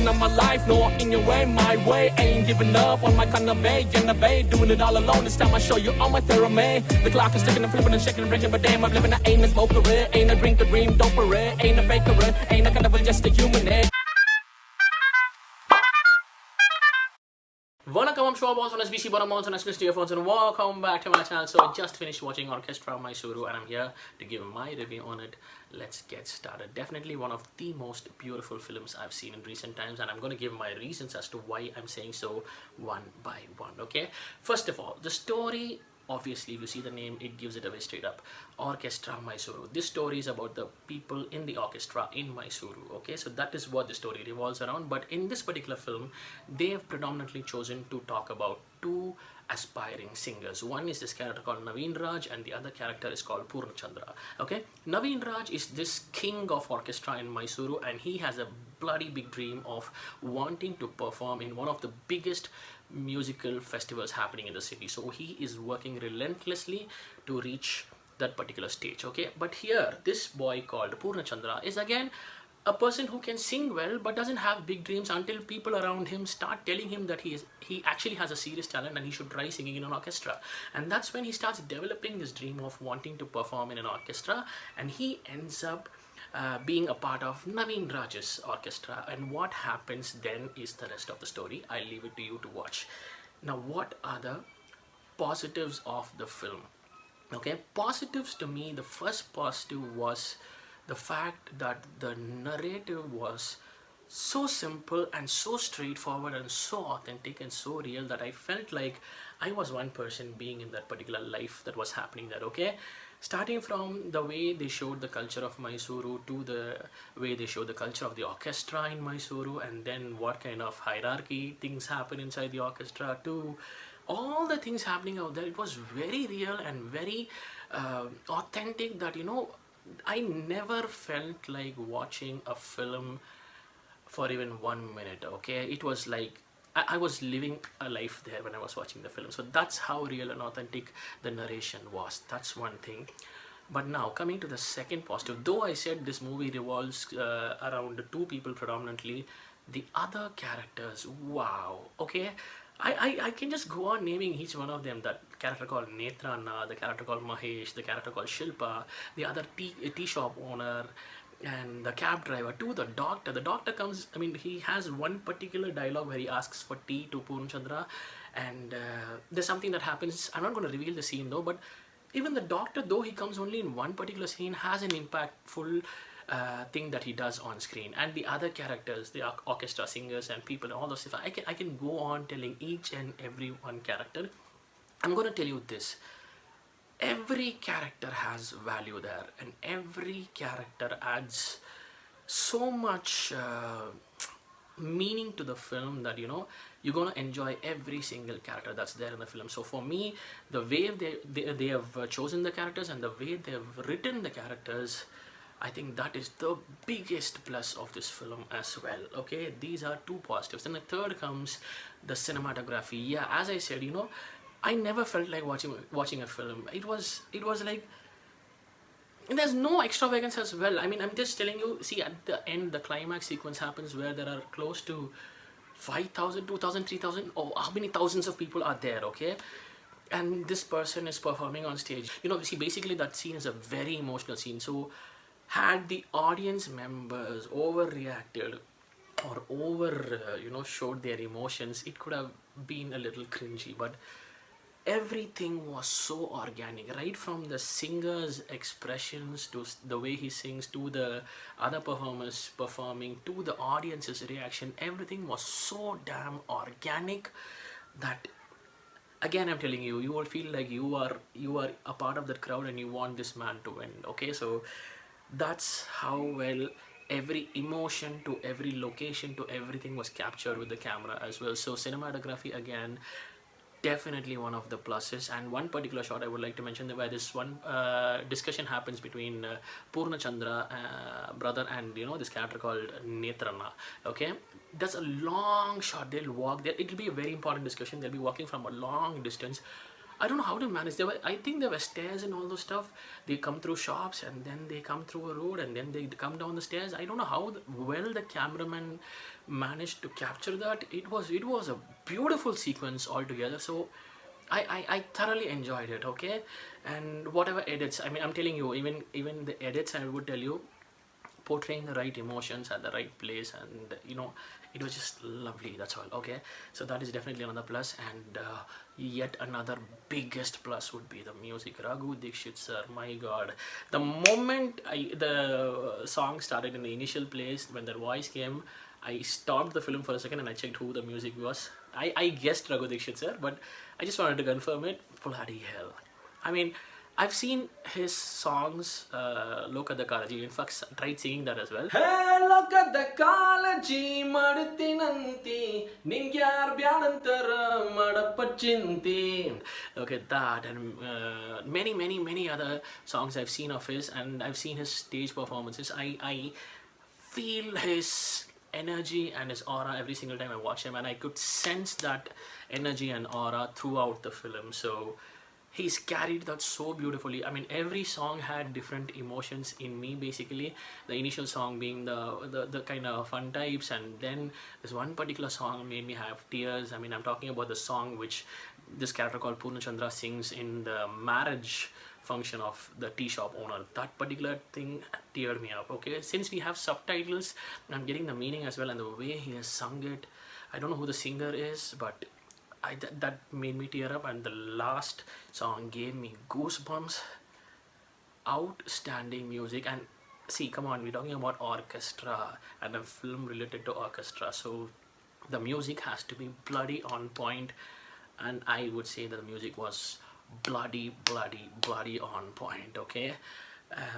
season of my life. No, in your way, my way. Ain't giving up on my kind of way. In the bay, doing it all alone. This time I show you all my theorem. The clock is ticking and flipping and shaking and breaking, but damn, I'm living. I ain't a smoker, ain't a drink, a dream, doper, ain't a baker, ain't a carnival, just a human. Welcome, I'm Showballs on SBC Bottoms on SBC Earphones, and welcome back to my channel. So I just finished watching Orchestra Mysuru and I'm here to give my review on it. Let's get started. Definitely one of the most beautiful films I've seen in recent times, and I'm going to give my reasons as to why I'm saying so one by one. Okay, first of all, the story, obviously if you see the name, it gives it away straight up. Orchestra Mysuru. This story is about the people in the orchestra in Mysuru. Okay, so that is what the story revolves around. But in this particular film, they have predominantly chosen to talk about two aspiring singers. One is this character called Naveen Raj and the other character is called Purna Chandra. Okay, Naveen Raj is this king of orchestra in Mysuru, and he has a bloody big dream of wanting to perform in one of the biggest musical festivals happening in the city. So he is working relentlessly to reach that particular stage. Okay, but here this boy called Purna Chandra is again a person who can sing well but doesn't have big dreams until people around him start telling him that he actually has a serious talent and he should try singing in an orchestra. And that's when he starts developing this dream of wanting to perform in an orchestra, and he ends up being a part of Naveen Raj's orchestra. And what happens then is the rest of the story. I'll leave it to you to watch. Now, what are the positives of the film? Okay, positives to me, the first positive was the fact that the narrative was so simple and so straightforward and so authentic and so real that I felt like I was one person being in that particular life that was happening there. Okay, starting from the way they showed the culture of Mysuru to the way they showed the culture of the orchestra in Mysuru, and then what kind of hierarchy things happen inside the orchestra, to all the things happening out there. It was very real and very authentic that, you know, I never felt like watching a film for even 1 minute. Okay, it was like I was living a life there when I was watching the film. So that's how real and authentic the narration was. That's one thing. But now coming to the second positive, though I said this movie revolves around two people predominantly, the other characters, wow. Okay, I can just go on naming each one of them. That character called Netrana, the character called Mahesh, the character called Shilpa, the other tea shop owner, and the cab driver, to the doctor. The doctor comes, I mean, he has one particular dialogue where he asks for tea to Purna Chandra, and there's something that happens. I'm not going to reveal the scene though, but even the doctor, though he comes only in one particular scene, has an impactful thing that he does on screen. And the other characters, the orchestra singers and people and all those stuff, I can go on telling each and every one character. I'm going to tell you this: every character has value there, and every character adds so much meaning to the film that, you know, you're gonna enjoy every single character that's there in the film. So for me, the way they have chosen the characters and the way they've written the characters, I think that is the biggest plus of this film as well. Okay, these are two positives. And the third comes the cinematography. Yeah, as I said, you know, I never felt like watching a film. It was like, and there's no extravagance as well. I mean, I'm just telling you, see, at the end, the climax sequence happens where there are close to 5,000, 2,000, 3,000, or how many thousands of people are there, okay? And this person is performing on stage. You know, see, basically that scene is a very emotional scene. So had the audience members overreacted or you know, showed their emotions, it could have been a little cringy. But everything was so organic, right from the singer's expressions to the way he sings, to the other performers performing, to the audience's reaction. Everything was so damn organic that, again, I'm telling you, you will feel like you are a part of that crowd and you want this man to win. Okay, so that's how well every emotion to every location to everything was captured with the camera as well. So cinematography, again, definitely one of the pluses. And one particular shot I would like to mention, where this one discussion happens between Purna Chandra brother and, you know, this character called Netrana. Okay, that's a long shot. They'll walk there. It'll be a very important discussion. They'll be walking from a long distance. I don't know how to manage. I think there were stairs and all those stuff. They come through shops and then they come through a road and then they come down the stairs. I don't know how well the cameraman managed to capture that. It was a beautiful sequence altogether. So I thoroughly enjoyed it. Okay, and whatever edits. I mean, I'm telling you, even the edits, I would tell you, portraying the right emotions at the right place, and it was just lovely. That's all. Okay, so that is definitely another plus. And yet another biggest plus would be the music. Raghu Dikshit sir, my god, the moment the song started in the initial place, when that voice came, I stopped the film for a second and I checked who the music was. I guessed Raghu Dikshit sir, but I just wanted to confirm it. Bloody hell. I mean, I've seen his songs, Lokada Kalaji. In fact, tried singing that as well. Hey, Lokada Kalaji, Madutinanti, Ningyar Byanantara, Madapachinti. Okay, that and many other songs I've seen of his, and I've seen his stage performances. I feel his energy and his aura every single time I watch him, and I could sense that energy and aura throughout the film. So he's carried that so beautifully. I mean, every song had different emotions in me, basically. The initial song being the kind of fun types, and then this one particular song made me have tears. I mean, I'm talking about the song which this character called Purnachandra sings in the marriage function of the tea shop owner. That particular thing teared me up. Okay, since we have subtitles, I'm getting the meaning as well, and the way he has sung it, I don't know who the singer is, but that made me tear up. And the last song gave me goosebumps. Outstanding music. And see, come on, we're talking about orchestra and a film related to orchestra, so the music has to be bloody on point, and I would say that the music was bloody on point. Okay,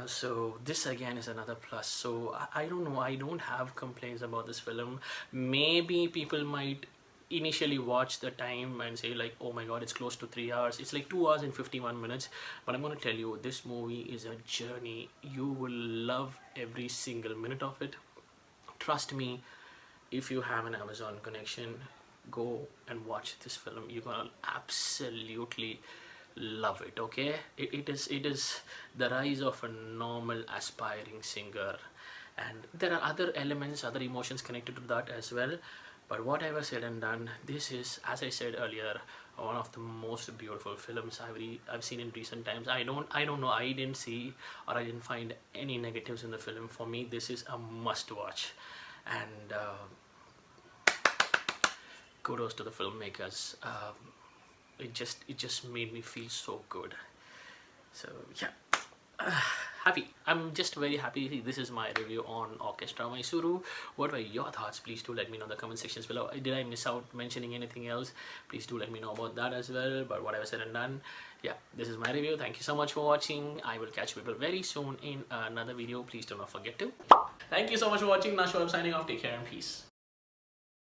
so this again is another plus. So I don't know, I don't have complaints about this film. Maybe people might initially watch the time and say like, oh my god, it's close to 3 hours. It's like 2 hours and 51 minutes, but I'm going to tell you, this movie is a journey. You will love every single minute of it. Trust me, if you have an Amazon connection, go and watch this film. You're gonna absolutely love it. Okay, it is the rise of a normal aspiring singer, and there are other elements, other emotions connected to that as well. But whatever said and done, this is, as I said earlier, one of the most beautiful films I've seen in recent times. I don't know, I didn't see or I didn't find any negatives in the film. For me, this is a must watch, and kudos to the filmmakers. It just made me feel so good. So yeah, happy. I'm just very happy. This is my review on Orchestra Mysuru. What were your thoughts? Please do let me know in the comment sections below. Did I miss out mentioning anything else? Please do let me know about that as well. But whatever said and done, yeah, this is my review. Thank you so much for watching. I will catch people very soon in another video. Please do not forget to. Thank you so much for watching. Now, I'm signing off. Take care and peace.